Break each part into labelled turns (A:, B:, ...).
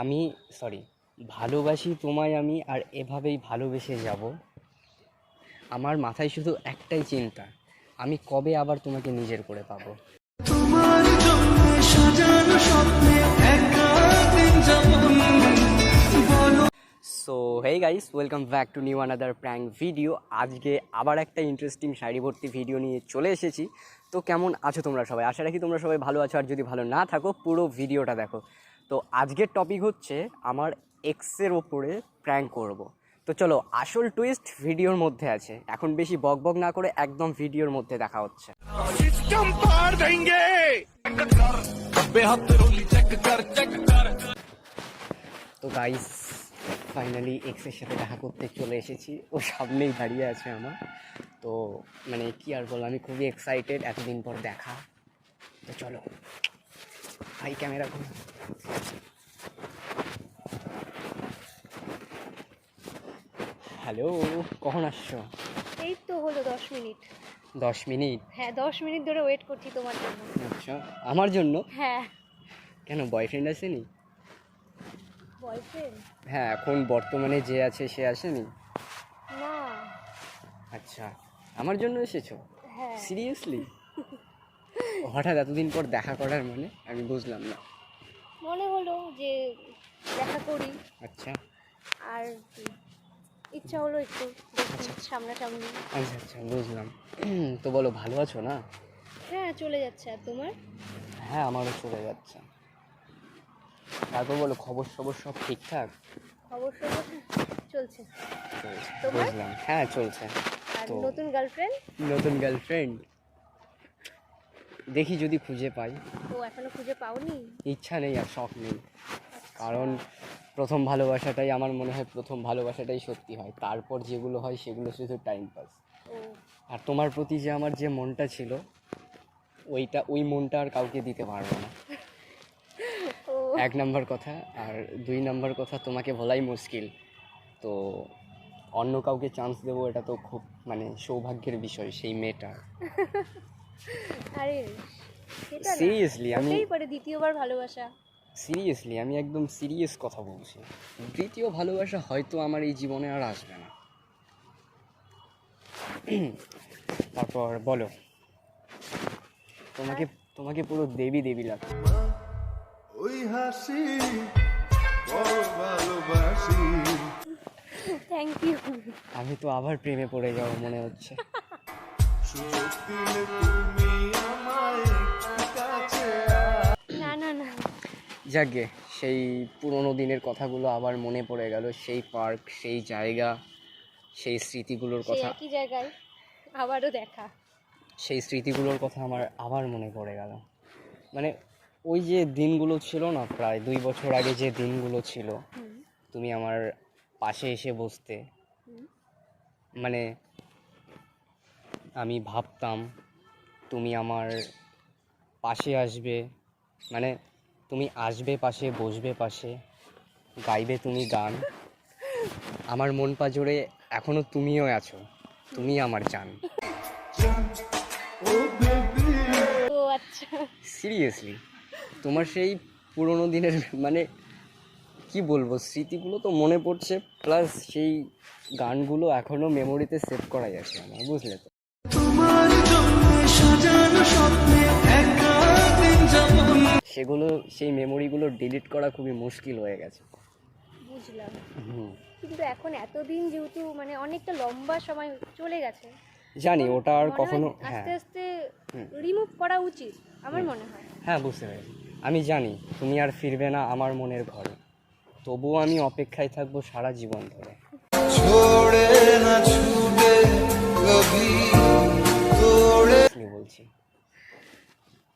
A: আমি ভালোবাসি তোমায় আমি, আর এভাবেই ভালোবেসে যাব। আমার মাথায় শুধু একটাই চিন্তা, আমি কবে আবার তোমাকে নিজের করে পাবো।
B: তোমার জন্য সাজানো স্বপ্নে একা দিন যাপন বলো।
A: So hey guys, welcome back to new another prank video. আজকে আবার একটা ইন্টারেস্টিং শাড়িভর্তি ভিডিও নিয়ে চলে এসেছি। তো কেমন আছো তোমরা সবাই? আশা রাখি তোমরা সবাই ভালো আছো, আর যদি ভালো না থাকো পুরো ভিডিওটা দেখো। তো আজকের টপিক হচ্ছে আমার এক্সের ওপরে প্র্যাঙ্ক করব। তো চলো, আসল টুইস্ট ভিডিওর মধ্যে আছে। এখন বেশি বকবক না করে একদম ভিডিওর মধ্যে দেখা হচ্ছে। তো গাইস, ফাইনালি এক্সের সাথে দেখা করতে চলে এসেছি। ও সামনেই দাঁড়িয়ে আছে আমার। তো মানে কি আর বলবো, আমি খুবই এক্সাইটেড, এতদিন পর দেখা। তো চলো ভাই, ক্যামেরা করো। হ্যালো, কখন আসছো?
C: এই তো হলো 10 মিনিট।
A: 10 মিনিট?
C: হ্যাঁ, 10 মিনিট ধরে ওয়েট করছি তোমার জন্য।
A: আচ্ছা, আমার জন্য?
C: হ্যাঁ।
A: কেন, বয়ফ্রেন্ড আসেনি?
C: বয়ফ্রেন্ড?
A: হ্যাঁ, এখন বর্তমানে যে আছে সে আসেনি?
C: না।
A: আচ্ছা, আমার জন্য এসেছো?
C: হ্যাঁ।
A: সিরিয়াসলি? হঠাৎ এতদিন পর দেখা করার মানে আমি বুঝলাম না।
C: মনে হলো যে দেখা করি,
A: আচ্ছা
C: আর কি, ইচ্ছা হলো একটু দেখি সামনাসামনি।
A: আচ্ছা আচ্ছা, বুঝলাম। তো বলো, ভালো আছো না?
C: হ্যাঁ, চলে যাচ্ছে। আর তোমার?
A: হ্যাঁ, আমারও চলে যাচ্ছে। তারপর বলো, খবর সবর সব ঠিকঠাক?
C: খবর সবর চলছে।
A: চলছে,
C: তোমার?
A: বুঝলাম। হ্যাঁ, চলছে।
C: আর
A: তো
C: নতুন গার্লফ্রেন্ড?
A: নতুন গার্লফ্রেন্ড দেখি যদি খুঁজে পাই।
C: ও, এখনো খুঁজে পাওনি?
A: ইচ্ছা নেই আর শখ নেই, কারণ প্রথম ভালোবাসাটাই আমার মনে হয়, প্রথম ভালোবাসাটাই সত্যি হয়। তারপর যেগুলো হয় সেগুলো শুধু টাইম পাস।
C: ও।
A: আর তোমার প্রতি যে আমার যে মনটা ছিল, ওই মনটা আর কাউকে দিতে পারবো না।
C: ও।
A: 1 নম্বর কথা। আর 2 নম্বর কথা, তোমাকে বলাই মুশকিল। তো অন্য কাউকে চান্স দেবো, এটা তো খুব মানে সৌভাগ্যের বিষয় সেই মেয়েটা।
C: আরে সেটা না,
A: সিরিয়াসলি
C: হতেই পারে দ্বিতীয়বার ভালোবাসা।
A: আমি একদম সিরিয়াস কথা বলছি। দ্বিতীয় ভালোবাসা হয়তো আমার এই জীবনে আর আসবে না। তারপর বলো, তোমাকে পুরো দেবী দেবী লাগছে।
B: ওই হাসি বড় ভালোবাসি।
C: Thank you.
A: আমি তো আবার প্রেমে পড়ে যাবো মনে হচ্ছে।
B: সুযোগ দিলে তুমি আমায় কাছে
C: না না না।
A: যাকগে, সেই পুরোনো দিনের কথাগুলো আবার মনে পড়ে গেল। সেই পার্ক, সেই জায়গা, সেই স্মৃতিগুলোর
C: সেই
A: কথা,
C: একই জায়গায় আবারও দেখা।
A: সেই স্মৃতিগুলোর কথা আমার আবার মনে পড়ে গেল। মানে ওই যে দিনগুলো ছিল না, প্রায় 2 বছর আগে যে দিনগুলো ছিল,
C: হুম।
A: তুমি আমার পাশে এসে বসতে।
C: হুম।
A: মানে আমি ভাবতাম তুমি আমার পাশে আসবে, মানে তুমি আসবে পাশে, বসবে পাশে, গাইবে তুমি গান। আমার মন পাজরে এখনো তুমিও আছো, তুমি আমার জান।
B: ও বেবি।
C: ও আচ্ছা।
A: সিরিয়াসলি, তোমার সেই পুরোনো দিনের মানে কি বলবো, স্মৃতিগুলো তো মনে পড়ছে, প্লাস সেই গানগুলো এখনো মেমোরিতে সেভ করাই আছে আমার, বুঝলে তো?
B: তোমার জন্য সাজানো স্বপ্নে একা দিন যাপন।
A: সেগুলো, সেই মেমোরিগুলো ডিলিট করা খুবই মুশকিল হয়ে গেছে।
C: বুঝলাম।
A: হুম,
C: কিন্তু এখন এতদিন যেহেতু মানে অনেকটা লম্বা সময় চলে গেছে,
A: জানি ওটা আর
C: মনে হয়
A: কখনো, হ্যাঁ
C: আস্তে আস্তে
A: হুম।
C: রিমুভ করা উচিত আমার মনে হয়।
A: হ্যাঁ, বুঝতে পেরেছি। আমি জানি তুমি আর ফিরবে না আমার মনের ঘরে, তবুও আমি অপেক্ষায় থাকবো সারা জীবন ধরে।
B: छोड़े ना छूटे कभी तोड़े।
A: বলছি,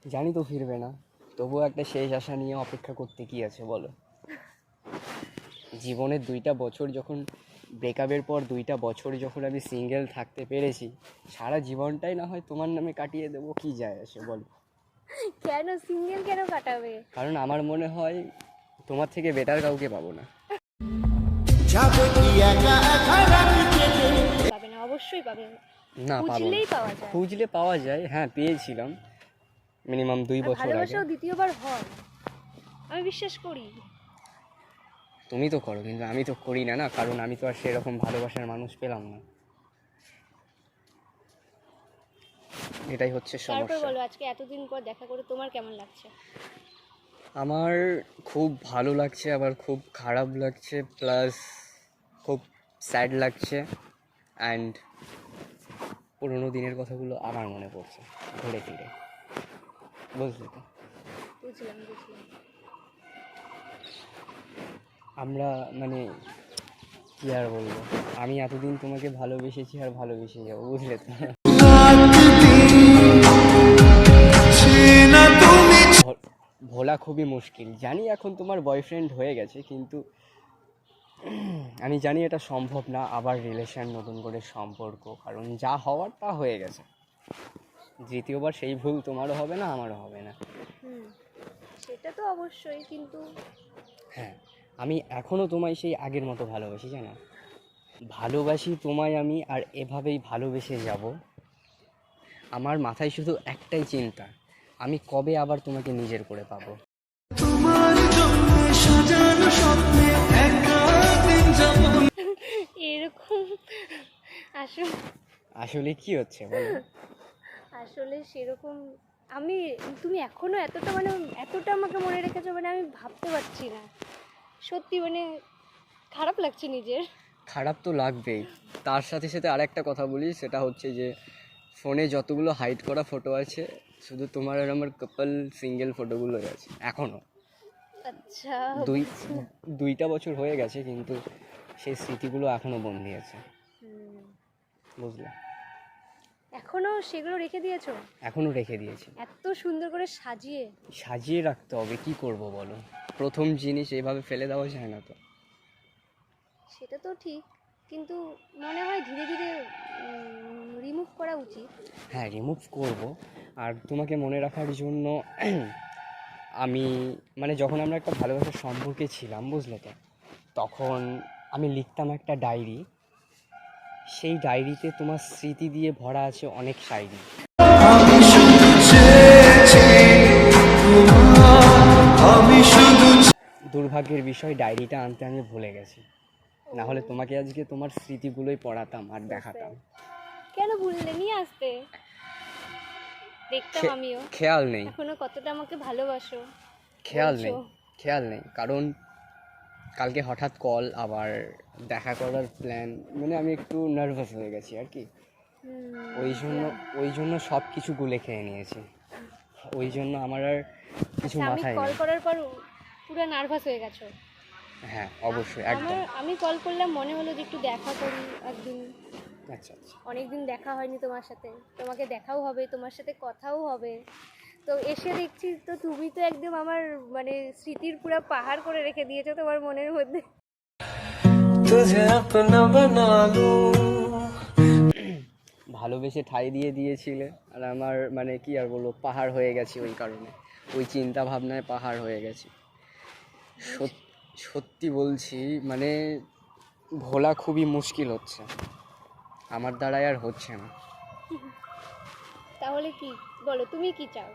A: জানি তো ফিরবে না, তবুও একটা শেষ আশা নিয়ে অপেক্ষা করতে কি আছে বলো? জীবনের 2টা বছর যখন, ব্রেকআপের পর 2টা বছর যখন আমি সিঙ্গেল থাকতে পেরেছি, সারা জীবনটাই না হয় তোমার নামে কাটিয়ে দেবো, কি যায় আসে বলো?
C: কেন সিঙ্গেল কেন কাটাবে?
A: কারণ আমার মনে হয় তোমার থেকে বেটার কাউকে পাবো না।
C: পাবে না, অবশ্যই পাবে।
A: না, পাবো না।
C: খুঁজলেই পাওয়া যায়।
A: খুঁজলে পাওয়া যায়, হ্যাঁ পেয়েছিলাম মিনিমাম 2
C: আর
A: বছর আগে।
C: ভালোবাসাও দ্বিতীয়বার হয়, আমি বিশ্বাস করি।
A: তুমি তো করো, কিন্তু আমি তো করি না, না, কারণ আমি তো আর সেরকম ভালোবাসার মানুষ পেলাম না, এটাই হচ্ছে
C: তারপর
A: সমস্যা।
C: বলো, আজকে এতদিন পর দেখা করে তোমার কেমন লাগছে?
A: আমার খুব ভালো লাগছে, আবার খুব খারাপ লাগছে, প্লাস খুব স্যাড লাগছে, অ্যান্ড পুরোনো দিনের কথাগুলো আবার মনে পড়ছে ঘুরে ফিরে, বুঝলি তো?
C: বুঝলাম।
B: আমরা
A: মানে কি আর বলবো, আমি এতদিন তোমাকে ভালোবেসেছি আর ভালোবেসে যাবো, বুঝলে তো?
B: চেনা তুমি
A: ভোলা খুবই মুশকিল, জানি এখন তোমার বয়ফ্রেন্ড হয়ে গেছে, কিন্তু আমি জানি এটা সম্ভব না, আবার রিলেশন, নতুন করে সম্পর্ক, কারণ যা হওয়ার তা হয়ে গেছে। দ্বিতীয়বার সেই ভুল তোমারও হবে না, আমারও হবে না।
C: সেটা তো অবশ্যই, কিন্তু
A: হ্যাঁ, আমি এখনও তোমায় সেই আগের মতো ভালোবাসি, জানো? ভালোবাসি তোমায় আমি, আর এভাবেই ভালোবেসে যাব। আমার মাথায় শুধু একটাই চিন্তা, আমি কবে আবার তোমাকে নিজের করে পাবো।
B: তোমার জন্য সাজানো স্বপ্নে একা দিন যাপন
C: এরকম আসলে
A: আসলে কি হচ্ছে বলো?
C: আসলে সেরকম আমি, তুমি এখনো এতটা মানে এতটা আমাকে মনে রেখেছো, মানে আমি ভাবতে পারছি না সত্যি, মানে খারাপ লাগছে নিজের।
A: খারাপ তো লাগবেই, তার সাথে সাথে আরেকটা কথা বলি, সেটা হচ্ছে যে ফোনে যতগুলো হাইড করা ফটো আছে, শুধু তোমার আর আমার কাপল সিঙ্গেল ফটোগুলোই আছে এখনও।
C: আচ্ছা,
A: 2টা বছর হয়ে গেছে, কিন্তু সেই স্মৃতিগুলো এখনও বন্দি আছে,
C: হুম,
A: বুঝলে?
C: এখনো সেগুলো রেখে দিয়েছো?
A: এখনও রেখে দিয়েছি।
C: এত সুন্দর করে সাজিয়ে?
A: সাজিয়ে রাখতে হবে, কি করব বলো? প্রথম জিনিস এইভাবে ফেলে দেওয়া যায় না তো।
C: সেটা তো ঠিক, কিন্তু মনে হয় ধীরে ধীরে রিমুভ করা উচিত।
A: হ্যাঁ, রিমুভ করব। আর তোমাকে মনে রাখার জন্য আমি, মানে যখন আমরা একটা ভালোবাসার সম্পর্কে ছিলাম, বুঝলে তো, তখন আমি লিখতাম একটা ডায়েরি, সেই ডায়েরিতে তোমার স্মৃতি দিয়ে ভরা আছে অনেক শায়রি।
B: আমি শুধু চেয়েছি আমি শুধু
A: দুর্ভাগ্যের বিষয়, ডায়েরিটা আনতে আমি ভুলে গেছি, না হলে তোমাকে আজকে তোমার স্মৃতিগুলোই পড়াতাম আর দেখাতাম।
C: কেন ভুললে নিয়ে আসতে? দেখতাম আমিও
A: খেয়াল নেই,
C: এখনো কতটা আমাকে ভালোবাসো।
A: খেয়াল নেই,
C: বলছো।
A: খেয়াল নেই, কারণ কালকে হঠাৎ কল, আবার দেখা করার প্ল্যান, মানে আমি একটু নার্ভাস হয়ে গেছি আর কি, ওই জন্য সব কিছু গুলে খেয়ে নিয়েছি, ওই জন্য আমার আর কিছু
C: আচ্ছা, আমি
A: মাথায়
C: কল
A: নেই।
C: করার পর পুরো নার্ভাস হয়ে গেছো?
A: হ্যাঁ, অবশ্যই, একদম।
C: আমি কল করলাম, মনে হলো যে একটু দেখা করি একদিন।
A: আচ্ছা আচ্ছা,
C: অনেকদিন দেখা হয়নি তোমার সাথে, তোমাকে দেখাও হবে, তোমার সাথে কথাও হবে। তো এসে দেখছি তো তুমি তো একদম আমার মানে স্মৃতির পুরো পাহাড় করে রেখে দিয়েছো তোমার মনের মধ্যে।
B: तुझे अपना बना लूं
A: ভালোবেসে ঠাঁই দিয়ে দিয়েছিলে, আর আমার মানে কি আর বলবো, পাহাড় হয়ে গেছি ওই কারণে, ওই চিন্তা ভাবনায় পাহাড় হয়ে গেছি। সত্যি বলছি, মানে ভোলা খুবই মুশকিল হচ্ছে, আমার দ্বারাই আর হচ্ছে না।
C: তাহলে কি বলো, তুমি কি চাও?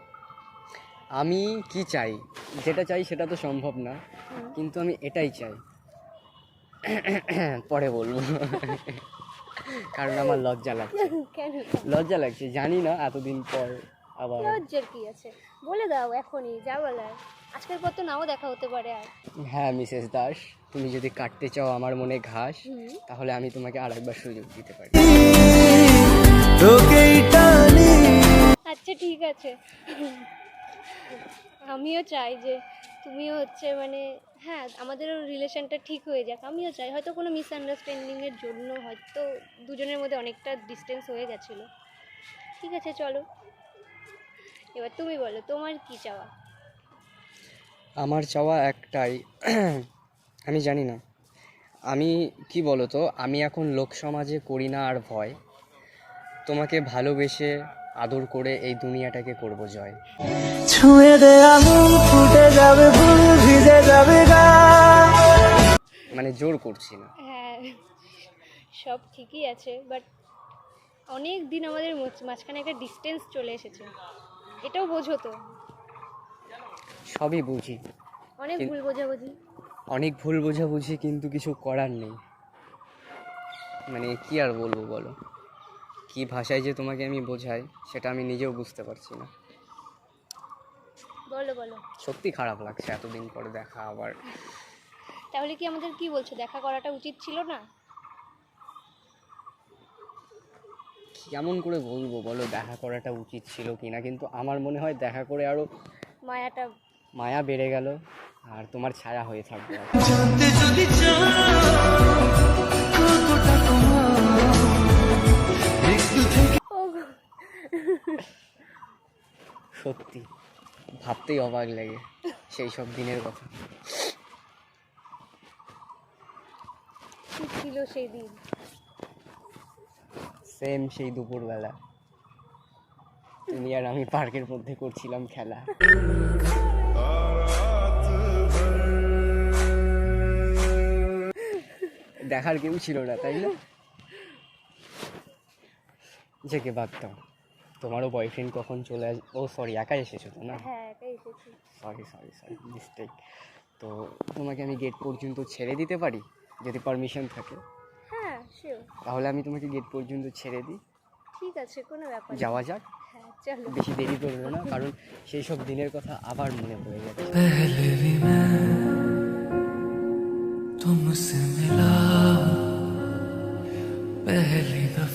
A: আমি কি চাই, যেটা চাই সেটা তো সম্ভব না, কিন্তু আমি এটাই চাই, পরে বলবো, কারণ আমার লজ্জা লাগছে,
C: কেন?
A: লজ্জা লাগছে, জানি না এতদিন পর আবার।
C: লজ্জার কি আছে, বলে দাও এখনই যা বলার, আজকের পর তো নাও দেখা হতে পারে আর।
A: হ্যাঁ মিসেস দাস, তুমি যদি কাটতে চাও আমার মনে ঘাস, তাহলে আমি তোমাকে আরেকবার সুযোগ দিতে পারি।
B: তোকেই টানি
C: আচ্ছা ঠিক আছে, আমিও চাই যে তুমিও হচ্ছে মানে হ্যাঁ আমাদেরও রিলেশনটা ঠিক হয়ে যাক, আমিও চাই। হয়তো কোনো মিসআন্ডারস্ট্যান্ডিংয়ের জন্য হয়তো দুজনের মধ্যে অনেকটা ডিস্টেন্স হয়ে গেছিলো। ঠিক আছে চলো, এবার তুমি বলো তোমার কি চাওয়া?
A: আমার চাওয়া একটাই, আমি জানি না, আমি কি বলো তো, আমি এখন লোক সমাজে করি না আর ভয়, তোমাকে ভালোবেসে আদর করে এই দুনিয়াটাকে করব জয়।
B: ছুঁয়ে দে আঙুল ফুটে যাবে ফুল ভিজে যাবে গা
A: মানে জোর করছি না।
C: হ্যাঁ সব ঠিকই আছে, বাট অনেক দিন আমাদের মাঝখানে একটা ডিস্টেন্স চলে এসেছে, এটাও বোঝো তো?
A: সবই বুঝি,
C: অনেক ভুল বোঝাবুঝি।
A: অনেক ভুল বোঝাবুঝি, কিন্তু কিছু করার নেই। মানে কি আর বলবো বলো, কি ভাষায় যে তোমাকে আমি বোঝাই সেটা আমি নিজেও বুঝতে পারছি না।
C: বলো বলো।
A: সত্যি খারাপ লাগছে এতদিন পরে দেখা আবার।
C: তাহলে কি আমাদের কি বলছো, দেখা করাটা উচিত ছিল না?
A: কেমন করে বলবো বলো দেখা করাটা উচিত ছিল কিনা, কিন্তু আমার মনে হয় দেখা করে আরো
C: মায়াটা
A: মায়া বেড়ে গেল আর তোমার ছায়া হয়ে থাকবে আর।
B: জানতে যদি চাও কতটা তোমার একটু থেকে
C: ও গো,
A: সত্যি ভাবতেই অবাক লাগে সেই সব দিনের কথা।
C: কি ছিল সেই দিন।
A: সেম সেই দুপুরবেলা তুমি আর আমি পার্কের মধ্যে করছিলাম খেলা। দেখার কেউ ছিল না, তাই না? জেগে বাদ দাও, তোমারও বয়ফ্রেন্ড কখন চলে আস, ও সরি একা এসেছো তো না?
C: হ্যাঁ একাই এসেছি।
A: Sorry mistake. তো তোমাকে আমি গেট পর্যন্ত ছেড়ে দিতে পারি যদি পারমিশন থাকে?
C: হ্যাঁ শিওর।
A: তাহলে আমি তোমাকে গেট পর্যন্ত ছেড়ে দিই,
C: ঠিক আছে, কোনো ব্যাপার না।
A: যাওয়া যাক।
C: হ্যাঁ চলো।
A: বেশি দেরি করবো না, কারণ সেই সব দিনের কথা আবার মনে পড়ে যাচ্ছে।
B: पहले भी मैं तुमसे मिला पहली दफा।